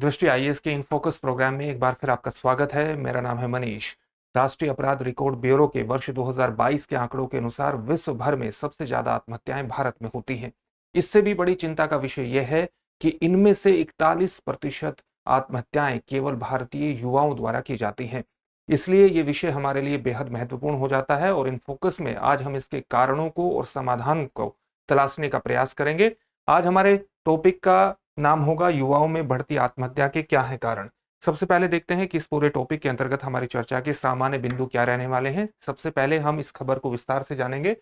दृष्टि आईएएस के in focus programme में एक बार फिर आपका स्वागत है। मेरा नाम है मनीष। राष्ट्रीय अपराध रिकॉर्ड ब्यूरो के वर्ष 2022 के आंकड़ों के अनुसार विश्व भर में सबसे ज्यादा आत्महत्याएं भारत में होती हैं। इससे भी बड़ी चिंता का विषय यह है कि इनमें से 41% आत्महत्याएं केवल भारतीय युवाओं द्वारा की जाती हैं। इसलिए ये विषय हमारे लिए बेहद महत्वपूर्ण हो जाता है और इन फोकस में आज हम इसके कारणों को और समाधान को तलाशने का प्रयास करेंगे। आज हमारे टॉपिक का नाम होगा युवाओं में बढ़ती आत्महत्या के क्या है कारण। सबसे पहले देखते हैं कि इस पूरे टॉपिक के अंतर्गत हमारी चर्चा के सामान्य बिंदु क्या रहने वाले हैं। सबसे पहले हम इस खबर को विस्तार से जानेंगे।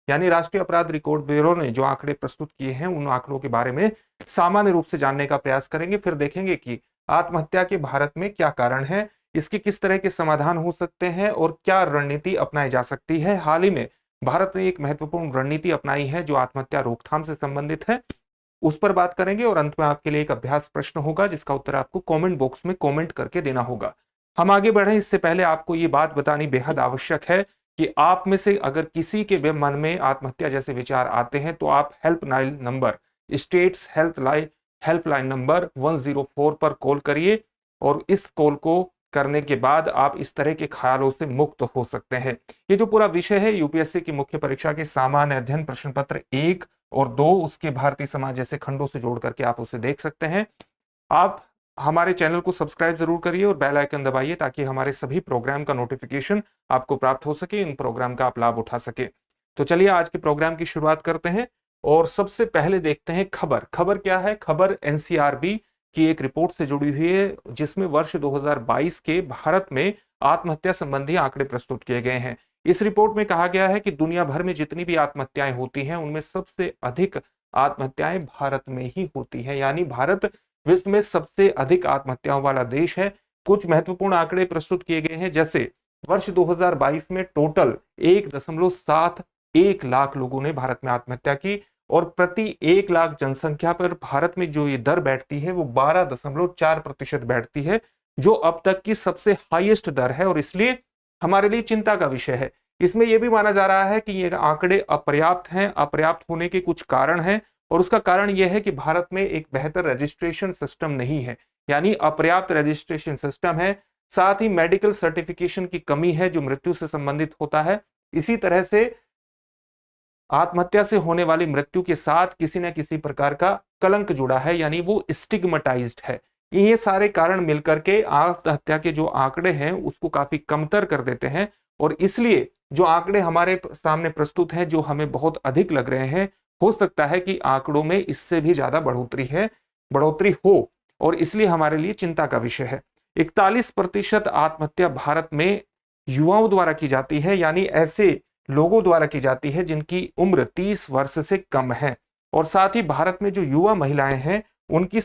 यानी राष्ट्रीय अपराध रिकॉर्ड ब्यूरो ने जो आंकड़े प्रस्तुत किए हैं उन आंकड़ों के बारे में सामान्य रूप से जानने का प्रयास करेंगे। फिर देखेंगे कि आत्महत्या के भारत में क्या कारण है, इसके किस तरह के समाधान हो सकते हैं और क्या रणनीति अपनाई जा सकती है। हाल ही में भारत ने एक महत्वपूर्ण रणनीति अपनाई है जो आत्महत्या रोकथाम से संबंधित है, उस पर बात करेंगे और अंत में आपके लिए एक अभ्यास प्रश्न होगा जिसका उत्तर आपको कमेंट बॉक्स में कमेंट करके देना होगा। हम आगे बढ़े इससे पहले आपको ये बात बतानी बेहद आवश्यक है कि आप में से अगर किसी के मन में आत्महत्या जैसे विचार आते हैं तो आप helpline number states helpline number 104 पर कॉल करिए और इस कॉल को करने के बाद आप इस तरह के ख्यालों से मुक्त हो सकते हैं। ये जो पूरा विषय है यूपीएससी की मुख्य परीक्षा के सामान्य अध्ययन प्रश्न पत्र 1 और 2 उसके भारतीय समाज जैसे खंडों से जोड़ करके आप उसे देख सकते हैं। आप हमारे चैनल को सब्सक्राइब जरूर करिए और बेल आइकन दबाइए ताकि हमारे सभी प्रोग्राम का नोटिफिकेशन आपको प्राप्त हो सके, इन प्रोग्राम का आप लाभ उठा सके। तो चलिए आज के प्रोग्राम की शुरुआत करते हैं और सबसे पहले देखते हैं खबर क्या है। खबर एनसीआरबी की एक रिपोर्ट से जुड़ी हुई है जिसमें वर्ष 2022 के भारत में आत्महत्या संबंधी आंकड़े प्रस्तुत किए गए हैं। इस रिपोर्ट में कहा गया है कि दुनिया भर में जितनी भी आत्महत्याएं होती हैं उनमें सबसे अधिक आत्महत्याएं भारत में ही होती हैं, यानी भारत विश्व में सबसे अधिक आत्महत्याओं वाला देश है। कुछ महत्वपूर्ण आंकड़े प्रस्तुत किए गए हैं, जैसे वर्ष 2022 में टोटल 1.71 लाख लोगों ने भारत में आत्महत्या की और प्रति 1 लाख जनसंख्या पर भारत में जो ये दर बैठती है वो 12.4% बैठती है, जो अब तक की सबसे हाईएस्ट दर है और इसलिए हमारे लिए चिंता का विषय है। इसमें यह भी माना जा रहा है कि ये आंकड़े अपर्याप्त हैं। अपर्याप्त होने के कुछ कारण हैं और उसका कारण यह है कि भारत में एक बेहतर रजिस्ट्रेशन सिस्टम नहीं है, यानी अपर्याप्त रजिस्ट्रेशन सिस्टम है। साथ ही मेडिकल सर्टिफिकेशन की कमी है जो मृत्यु से संबंधित होता है। इसी तरह से आत्महत्या से होने वाली मृत्यु के साथ किसी न किसी प्रकार का कलंक जुड़ा है, यानी वो स्टिग्मेटाइज्ड है। ये सारे कारण मिलकर के आत्महत्या के जो आंकड़े हैं उसको काफी कमतर कर देते हैं और इसलिए जो आंकड़े हमारे सामने प्रस्तुत हैं जो हमें बहुत अधिक लग रहे हैं, हो सकता है कि आंकड़ों में इससे भी ज्यादा बढ़ोतरी हो और इसलिए हमारे लिए चिंता का विषय है। 41% आत्महत्या भारत में युवाओं द्वारा की जाती है, यानी ऐसे लोगों द्वारा की जाती है जिनकी उम्र 30 वर्ष से कम है। और साथ ही भारत में जो युवा महिलाएं हैं उनकी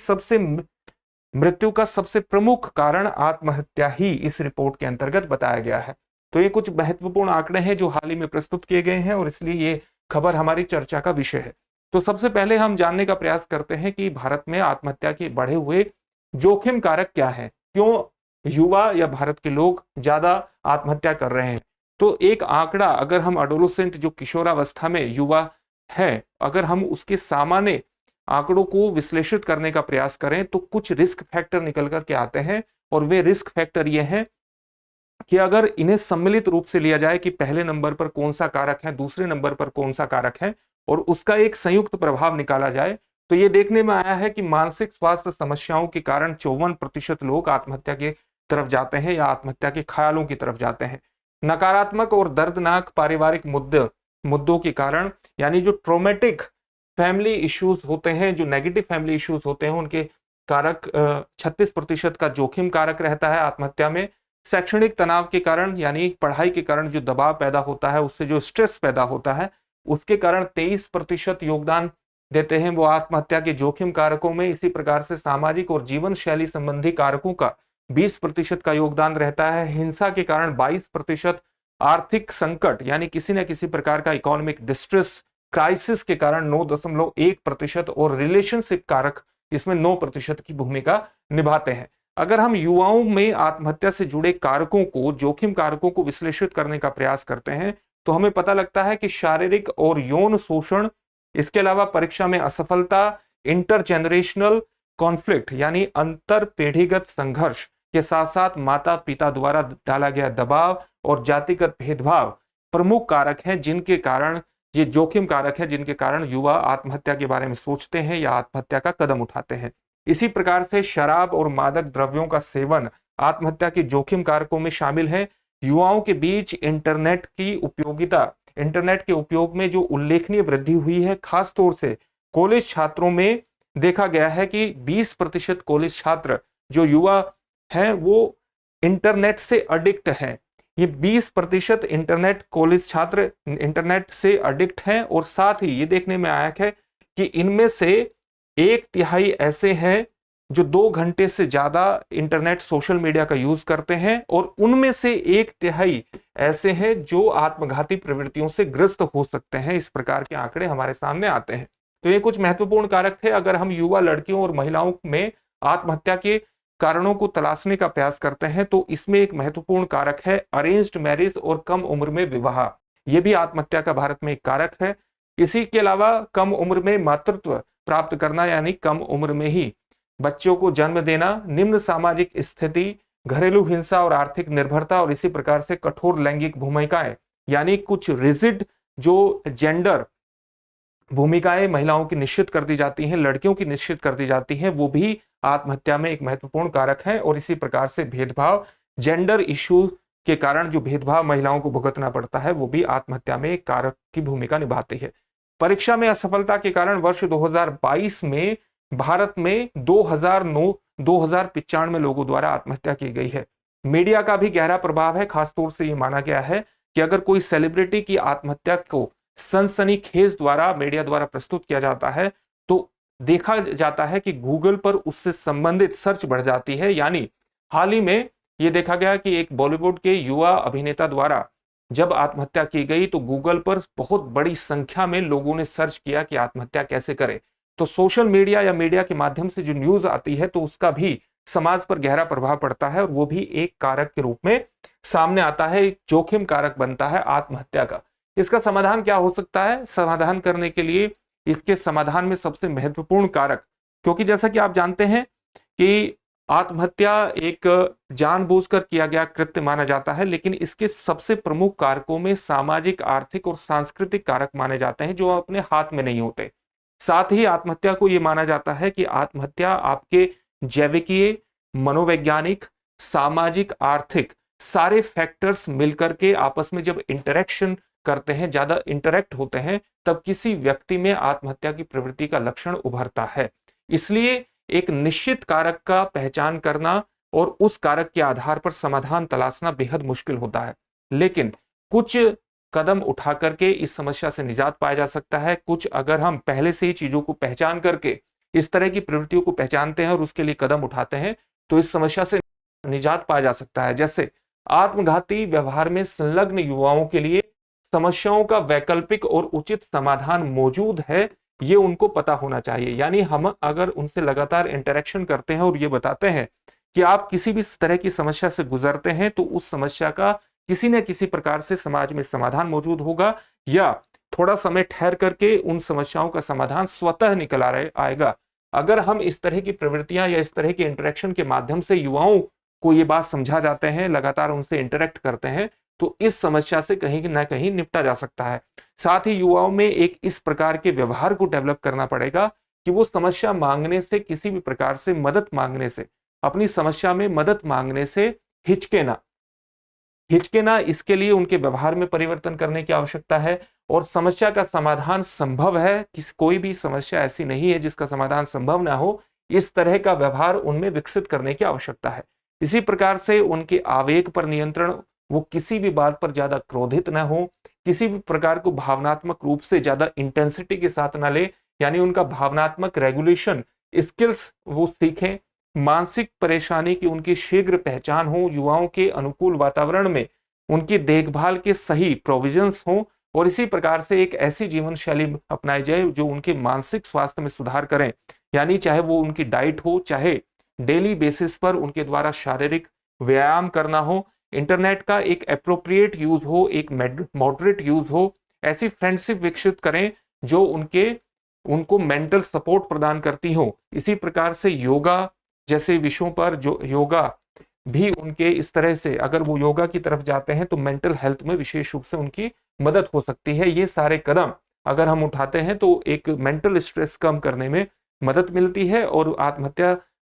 मृत्यु का सबसे प्रमुख कारण आत्महत्या ही इस रिपोर्ट के अंतर्गत बताया गया है। तो ये कुछ महत्वपूर्ण आंकड़े हैं जो हाल ही में प्रस्तुत किए गए हैं और इसलिए ये खबर हमारी चर्चा का विषय है। तो सबसे पहले हम जानने का प्रयास करते हैं कि भारत में आत्महत्या के बढ़े हुए जोखिम कारक क्या है, क्यों युवा या भारत के लोग ज्यादा आत्महत्या कर रहे हैं। तो एक आंकड़ा, अगर हम एडोलेसेंट जो किशोरावस्था में युवा है, अगर हम उसके सामान्य आंकड़ों को विश्लेषित करने का प्रयास करें तो कुछ रिस्क फैक्टर निकल करके आते हैं और वे रिस्क फैक्टर ये हैं कि अगर इन्हें सम्मिलित रूप से लिया जाए कि पहले नंबर पर कौन सा कारक है, दूसरे नंबर पर कौन सा कारक है और उसका एक संयुक्त प्रभाव निकाला जाए तो ये देखने में आया है कि मानसिक स्वास्थ्य समस्याओं के कारण 54% लोग आत्महत्या की तरफ जाते हैं या आत्महत्या के ख्यालों की तरफ जाते हैं। नकारात्मक और दर्दनाक पारिवारिक मुद्दों के कारण, यानी जो ट्रोमेटिक फैमिली इश्यूज होते हैं, जो नेगेटिव फैमिली इश्यूज होते हैं, उनके कारक 36% का जोखिम कारक रहता है आत्महत्या में। शैक्षणिक तनाव के कारण, यानी पढ़ाई के कारण जो दबाव पैदा होता है, उससे जो स्ट्रेस पैदा होता है, उसके कारण 23% योगदान देते हैं वो आत्महत्या के जोखिम कारकों में। इसी प्रकार से सामाजिक और जीवन शैली संबंधी कारकों का 20% का योगदान रहता है। हिंसा के कारण 22%, आर्थिक संकट यानी किसी न किसी प्रकार का इकोनॉमिक डिस्ट्रेस क्राइसिस के कारण 9.1% और रिलेशनशिप कारक इसमें 9% की भूमिका निभाते हैं। अगर हम युवाओं में आत्महत्या से जुड़े कारकों को, जोखिम कारकों को विश्लेषित करने का प्रयास करते हैं तो हमें पता लगता है कि शारीरिक और यौन शोषण, इसके अलावा परीक्षा में असफलता, इंटरजेनरेशनल कॉन्फ्लिक्ट यानी अंतर पीढ़ीगत संघर्ष के साथ साथ माता पिता द्वारा डाला गया दबाव और जातिगत भेदभाव प्रमुख कारक हैं जिनके कारण, ये जोखिम कारक है जिनके कारण युवा आत्महत्या के बारे में सोचते हैं या आत्महत्या का कदम उठाते हैं। इसी प्रकार से शराब और मादक द्रव्यों का सेवन आत्महत्या के जोखिम कारकों में शामिल है। युवाओं के बीच इंटरनेट की उपयोगिता, इंटरनेट के उपयोग में जो उल्लेखनीय वृद्धि हुई है, खासतौर से कॉलेज छात्रों में देखा गया है कि 20% कॉलेज छात्र जो युवा हैं वो इंटरनेट से एडिक्ट हैं। ये 20% इंटरनेट कॉलेज छात्र इंटरनेट से एडिक्ट हैं और साथ ही ये देखने में आया है कि इनमें से 1/3 ऐसे हैं जो 2 घंटे से ज्यादा इंटरनेट सोशल मीडिया का यूज करते हैं और उनमें से 1/3 ऐसे हैं जो आत्मघाती प्रवृत्तियों से ग्रस्त हो सकते हैं। इस प्रकार के आंकड़े हमारे सामने आते हैं। तो ये कुछ महत्वपूर्ण कारक थे। अगर हम युवा लड़कियों और महिलाओं में आत्महत्या के कारणों को तलाशने का प्रयास करते हैं तो इसमें एक महत्वपूर्ण कारक है अरेंज्ड मैरिज और कम उम्र में विवाह। यह भी आत्महत्या का भारत में एक कारक है। इसी के अलावा कम उम्र में मातृत्व प्राप्त करना यानी कम उम्र में ही बच्चों को जन्म देना, निम्न सामाजिक स्थिति, घरेलू हिंसा और आर्थिक निर्भरता और इसी प्रकार से कठोर लैंगिक भूमिकाएं यानी कुछ रिजिड जो जेंडर भूमिकाएं महिलाओं की निश्चित कर दी जाती हैं, लड़कियों की निश्चित कर दी जाती हैं, वो भी आत्महत्या में एक महत्वपूर्ण कारक है। और इसी प्रकार से भेदभाव, जेंडर इश्यू के कारण जो भेदभाव महिलाओं को भुगतना पड़ता है वो भी आत्महत्या में एक कारक की भूमिका निभाती है। परीक्षा में असफलता के कारण वर्ष 2022 में भारत में 2095 लोगों द्वारा आत्महत्या की गई है। मीडिया का भी गहरा प्रभाव है। खासतौर से ये माना गया है कि अगर कोई सेलिब्रिटी की आत्महत्या को सनसनीखेज द्वारा मीडिया द्वारा प्रस्तुत किया जाता है तो देखा जाता है कि गूगल पर उससे संबंधित सर्च बढ़ जाती है। यानी हाल ही में यह देखा गया कि एक बॉलीवुड के युवा अभिनेता द्वारा जब आत्महत्या की गई तो गूगल पर बहुत बड़ी संख्या में लोगों ने सर्च किया कि आत्महत्या कैसे करें। तो सोशल मीडिया या मीडिया के माध्यम से जो न्यूज आती है तो उसका भी समाज पर गहरा प्रभाव पड़ता है और वो भी एक कारक के रूप में सामने आता है, एक जोखिम कारक बनता है आत्महत्या का। इसका समाधान क्या हो सकता है? समाधान करने के लिए इसके समाधान में सबसे महत्वपूर्ण कारक, क्योंकि जैसा कि आप जानते हैं कि आत्महत्या एक जानबूझकर किया गया कृत्य माना जाता है, लेकिन इसके सबसे प्रमुख कारकों में सामाजिक, आर्थिक और सांस्कृतिक कारक माने जाते हैं जो अपने हाथ में नहीं होते। साथ ही आत्महत्या को यह माना जाता है कि आत्महत्या आपके जैविकीय, मनोवैज्ञानिक, सामाजिक, आर्थिक सारे फैक्टर्स मिलकर के आपस में जब इंटरेक्शन करते हैं, ज्यादा इंटरेक्ट होते हैं, तब किसी व्यक्ति में आत्महत्या की प्रवृत्ति का लक्षण उभरता है। इसलिए एक निश्चित कारक का पहचान करना और उस कारक के आधार पर समाधान तलाशना बेहद मुश्किल होता है, लेकिन कुछ कदम उठा करके इस समस्या से निजात पाया जा सकता है। कुछ अगर हम पहले से ही चीजों को पहचान करके इस तरह की प्रवृत्तियों को पहचानते हैं और उसके लिए कदम उठाते हैं तो इस समस्या से निजात पाया जा सकता है। जैसे आत्मघाती व्यवहार में संलग्न युवाओं के लिए समस्याओं का वैकल्पिक और उचित समाधान मौजूद है, ये उनको पता होना चाहिए। यानी हम अगर उनसे लगातार इंटरेक्शन करते हैं और ये बताते हैं कि आप किसी भी तरह की समस्या से गुजरते हैं तो उस समस्या का किसी न किसी प्रकार से समाज में समाधान मौजूद होगा, या थोड़ा समय ठहर करके उन समस्याओं का समाधान स्वतः निकल आएगा। अगर हम इस तरह की प्रवृत्तियां या इस तरह के इंटरेक्शन के माध्यम से युवाओं को ये बात समझा जाते हैं, लगातार उनसे इंटरेक्ट करते हैं, तो इस समस्या से कहीं ना कहीं निपटा जा सकता है। साथ ही युवाओं में एक इस प्रकार के व्यवहार को डेवलप करना पड़ेगा कि वो समस्या मांगने से, किसी भी प्रकार से मदद मांगने से, अपनी समस्या में मदद मांगने से हिचके ना। इसके लिए उनके व्यवहार में परिवर्तन करने की आवश्यकता है और समस्या का समाधान संभव है। कोई भी समस्या ऐसी नहीं है जिसका समाधान संभव ना हो। इस तरह का व्यवहार उनमें विकसित करने की आवश्यकता है। इसी प्रकार से उनके आवेग पर नियंत्रण, वो किसी भी बात पर ज्यादा क्रोधित ना हो, किसी भी प्रकार को भावनात्मक रूप से ज्यादा इंटेंसिटी के साथ ना ले, यानी उनका भावनात्मक रेगुलेशन स्किल्स वो सीखें। मानसिक परेशानी की उनकी शीघ्र पहचान हो, युवाओं के अनुकूल वातावरण में उनकी देखभाल के सही प्रोविजंस हो और इसी प्रकार से एक ऐसी जीवन शैली अपनाई जाए जो उनके मानसिक स्वास्थ्य में सुधार करें। यानी चाहे वो उनकी डाइट हो, चाहे डेली बेसिस पर उनके द्वारा शारीरिक व्यायाम करना हो, इंटरनेट का एक एप्रोप्रिएट यूज हो, एक मॉडरेट यूज हो, ऐसी फ्रेंडशिप विकसित करें जो उनको मेंटल सपोर्ट प्रदान करती हो। इसी प्रकार से योगा जैसे विषयों पर जो योगा भी उनके इस तरह से अगर वो योगा की तरफ जाते हैं तो मेंटल हेल्थ में विशेष रूप से उनकी मदद हो सकती है। ये सारे कदम अगर हम उठाते हैं तो एक मेंटल स्ट्रेस कम करने में मदद मिलती है और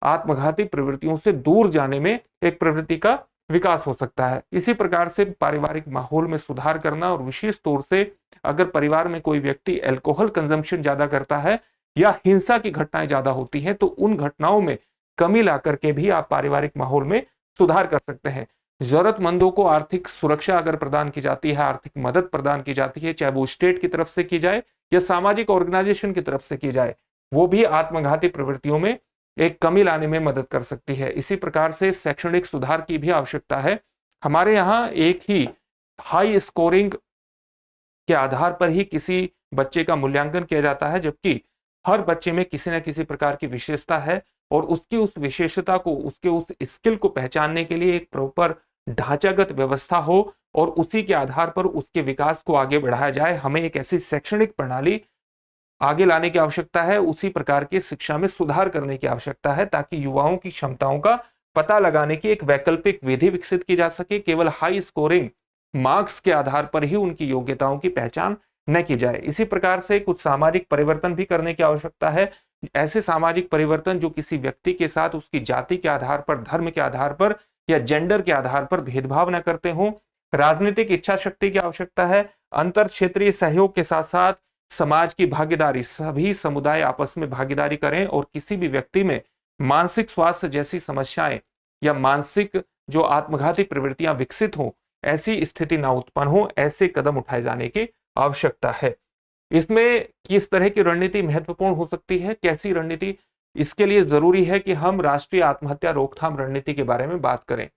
आत्मघाती प्रवृत्तियों से दूर जाने में एक प्रवृत्ति का विकास हो सकता है। इसी प्रकार से पारिवारिक माहौल में सुधार करना और विशेष तौर से अगर परिवार में कोई व्यक्ति अल्कोहल कंजम्पशन ज्यादा करता है या हिंसा की घटनाएं ज्यादा होती हैं तो उन घटनाओं में कमी ला करके भी आप पारिवारिक माहौल में सुधार कर सकते हैं। जरूरतमंदों को आर्थिक सुरक्षा अगर प्रदान की जाती है, आर्थिक मदद प्रदान की जाती है, चाहे वो स्टेट की तरफ से की जाए या सामाजिक ऑर्गेनाइजेशन की तरफ से की जाए, वो भी आत्मघाती प्रवृत्तियों में एक कमी लाने में मदद कर सकती है। इसी प्रकार से शैक्षणिक सुधार की भी आवश्यकता है। हमारे यहाँ एक ही हाई स्कोरिंग के आधार पर ही किसी बच्चे का मूल्यांकन किया जाता है, जबकि हर बच्चे में किसी न किसी प्रकार की विशेषता है और उसकी उस विशेषता को, उसके उस स्किल को पहचानने के लिए एक प्रॉपर ढांचागत व्यवस्था हो और उसी के आधार पर उसके विकास को आगे बढ़ाया जाए। हमें एक ऐसी शैक्षणिक प्रणाली आगे लाने की आवश्यकता है, उसी प्रकार की शिक्षा में सुधार करने की आवश्यकता है ताकि युवाओं की क्षमताओं का पता लगाने की एक वैकल्पिक विधि विकसित की जा सके। केवल हाई स्कोरिंग मार्क्स के आधार पर ही उनकी योग्यताओं की पहचान न की जाए। इसी प्रकार से कुछ सामाजिक परिवर्तन भी करने की आवश्यकता है। ऐसे सामाजिक परिवर्तन जो किसी व्यक्ति के साथ उसकी जाति के आधार पर, धर्म के आधार पर या जेंडर के आधार पर भेदभाव न करते हों। राजनीतिक इच्छा शक्ति की आवश्यकता है। अंतर क्षेत्रीय सहयोग के साथ साथ समाज की भागीदारी, सभी समुदाय आपस में भागीदारी करें और किसी भी व्यक्ति में मानसिक स्वास्थ्य जैसी समस्याएं या मानसिक जो आत्मघाती प्रवृत्तियां विकसित हों, ऐसी स्थिति ना उत्पन्न हो, ऐसे कदम उठाए जाने की आवश्यकता है। इसमें किस तरह की रणनीति महत्वपूर्ण हो सकती है, कैसी रणनीति, इसके लिए जरूरी है कि हम राष्ट्रीय आत्महत्या रोकथाम रणनीति के बारे में बात करें।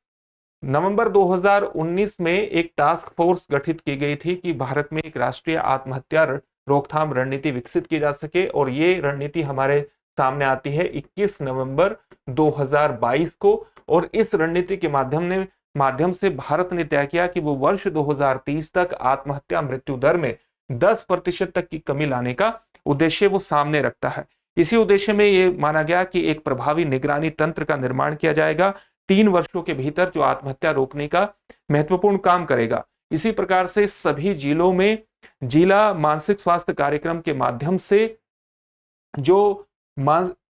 नवंबर 2019 में एक टास्क फोर्स गठित की गई थी कि भारत में एक राष्ट्रीय आत्महत्या रोकथाम रणनीति विकसित की जा सके और ये रणनीति हमारे सामने आती है 21 नवंबर 2022 को। और इस रणनीति के माध्यम से भारत ने तय किया कि वो वर्ष 2030 तक आत्महत्या मृत्यु दर में 10% तक की कमी लाने का उद्देश्य वो सामने रखता है। इसी उद्देश्य में ये माना गया कि एक प्रभावी निगरानी तंत्र का निर्माण किया जाएगा 3 वर्षों के भीतर, जो आत्महत्या रोकने का महत्वपूर्ण काम करेगा। इसी प्रकार से सभी जिलों में जिला मानसिक स्वास्थ्य कार्यक्रम के माध्यम से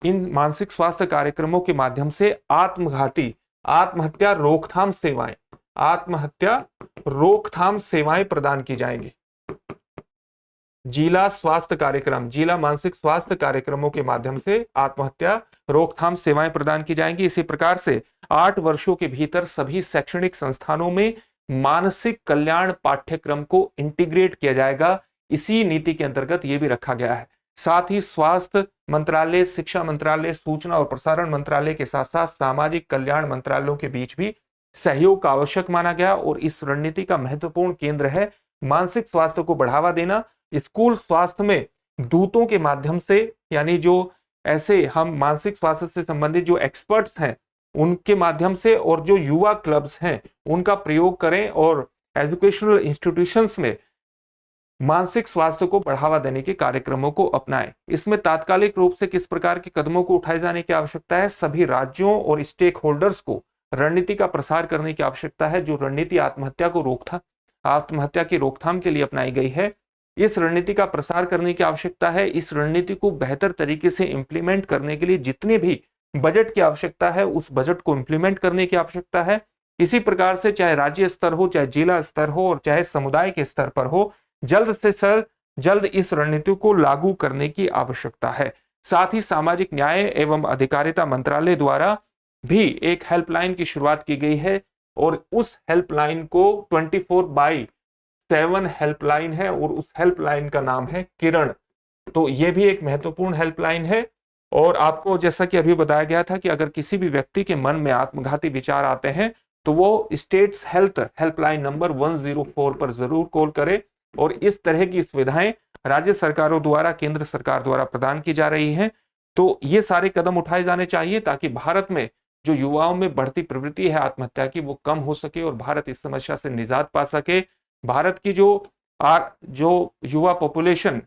इन मानसिक स्वास्थ्य कार्यक्रमों के माध्यम से आत्महत्या रोकथाम सेवाएं प्रदान की जाएंगी। जिला मानसिक स्वास्थ्य कार्यक्रमों के माध्यम से आत्महत्या रोकथाम सेवाएं प्रदान की जाएंगी। इसी प्रकार से 8 वर्षों के भीतर सभी शैक्षणिक संस्थानों में मानसिक कल्याण पाठ्यक्रम को इंटीग्रेट किया जाएगा। इसी नीति के अंतर्गत यह भी रखा गया है। साथ ही स्वास्थ्य मंत्रालय, शिक्षा मंत्रालय, सूचना और प्रसारण मंत्रालय के साथ साथ सामाजिक कल्याण मंत्रालयों के बीच भी सहयोग का आवश्यक माना गया और इस रणनीति का महत्वपूर्ण केंद्र है मानसिक स्वास्थ्य को बढ़ावा देना। स्कूल स्वास्थ्य में दूतों के माध्यम से, यानी जो ऐसे हम मानसिक स्वास्थ्य से संबंधित जो एक्सपर्ट्स हैं उनके माध्यम से, और जो युवा क्लब्स हैं उनका प्रयोग करें और एजुकेशनल इंस्टीट्यूशंस में मानसिक स्वास्थ्य को बढ़ावा देने के कार्यक्रमों को अपनाएं। इसमें तात्कालिक रूप से किस प्रकार के कदमों को उठाए जाने की आवश्यकता है, सभी राज्यों और स्टेक होल्डर्स को रणनीति का प्रसार करने की आवश्यकता है। जो रणनीति आत्महत्या की रोकथाम के लिए अपनाई गई है, इस रणनीति का प्रसार करने की आवश्यकता है। इस रणनीति को बेहतर तरीके से इंप्लीमेंट करने के लिए जितने भी बजट की आवश्यकता है उस बजट को इंप्लीमेंट करने की आवश्यकता है। इसी प्रकार से चाहे राज्य स्तर हो, चाहे जिला स्तर हो और चाहे समुदाय के स्तर पर हो, जल्द से जल्द इस रणनीति को लागू करने की आवश्यकता है। साथ ही सामाजिक न्याय एवं अधिकारिता मंत्रालय द्वारा भी एक हेल्पलाइन की शुरुआत की गई है और उस हेल्पलाइन को 24/7 हेल्पलाइन है और उस हेल्पलाइन का नाम है किरण। तो यह भी एक महत्वपूर्ण हेल्पलाइन है। और आपको जैसा कि अभी बताया गया था कि अगर किसी भी व्यक्ति के मन में आत्मघाती विचार आते हैं तो वो स्टेट्स हेल्थ हेल्पलाइन नंबर 104 पर जरूर कॉल करे। और इस तरह की सुविधाएं राज्य सरकारों द्वारा, केंद्र सरकार द्वारा प्रदान की जा रही हैं। तो ये सारे कदम उठाए जाने चाहिए ताकि भारत में जो युवाओं में बढ़ती प्रवृत्ति है आत्महत्या की वो कम हो सके और भारत इस समस्या से निजात पा सके। भारत की जो युवा पॉपुलेशन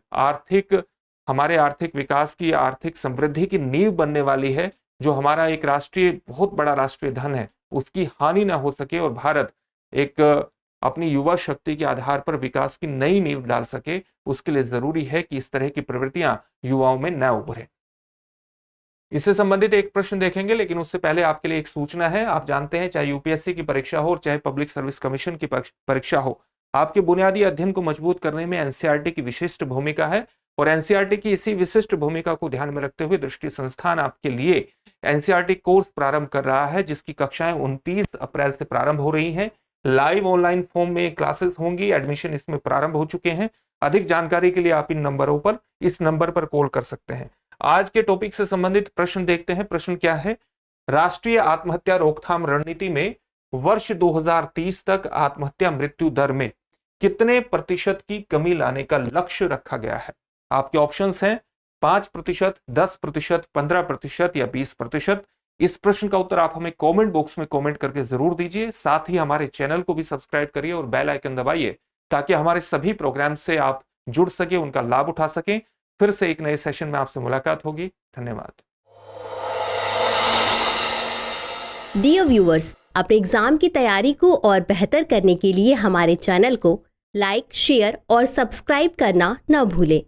हमारे आर्थिक विकास की, आर्थिक समृद्धि की नींव बनने वाली है, जो हमारा एक बहुत बड़ा राष्ट्रीय धन है, उसकी हानि ना हो सके और भारत एक अपनी युवा शक्ति के आधार पर विकास की नई नींव डाल सके, उसके लिए जरूरी है कि इस तरह की प्रवृत्तियां युवाओं में न उभरे। इससे संबंधित एक प्रश्न देखेंगे, लेकिन उससे पहले आपके लिए एक सूचना है। आप जानते हैं चाहे यूपीएससी की परीक्षा हो और चाहे पब्लिक सर्विस कमीशन की परीक्षा हो, आपके बुनियादी अध्ययन को मजबूत करने में एनसीईआरटी की विशिष्ट भूमिका है। और एनसीईआरटी की इसी विशिष्ट भूमिका को ध्यान में रखते हुए दृष्टि संस्थान आपके लिए एनसीईआरटी कोर्स प्रारंभ कर रहा है, जिसकी कक्षाएं 29 अप्रैल से प्रारंभ हो रही हैं। लाइव ऑनलाइन फॉर्म में क्लासेस होंगी, एडमिशन इसमें प्रारंभ हो चुके हैं। अधिक जानकारी के लिए आप इस नंबर पर कॉल कर सकते हैं। आज के टॉपिक से संबंधित प्रश्न देखते हैं। प्रश्न क्या है? राष्ट्रीय आत्महत्या रोकथाम रणनीति में वर्ष 2030 तक आत्महत्या मृत्यु दर में कितने प्रतिशत की कमी लाने का लक्ष्य रखा गया है? आपके ऑप्शंस हैं 5%, 10%, 15% या 20%। इस प्रश्न का उत्तर आप हमें कमेंट बॉक्स में कमेंट करके जरूर दीजिए। साथ ही हमारे चैनल को भी सब्सक्राइब करिए और बेल आइकन दबाइए ताकि हमारे सभी प्रोग्राम से आप जुड़ सके, उनका लाभ उठा सकें। फिर से एक नए सेशन में आपसे मुलाकात होगी। धन्यवाद। डियर व्यूअर्स, अपने एग्जाम की तैयारी को और बेहतर करने के लिए हमारे चैनल को लाइक, शेयर और सब्सक्राइब करना न भूलें।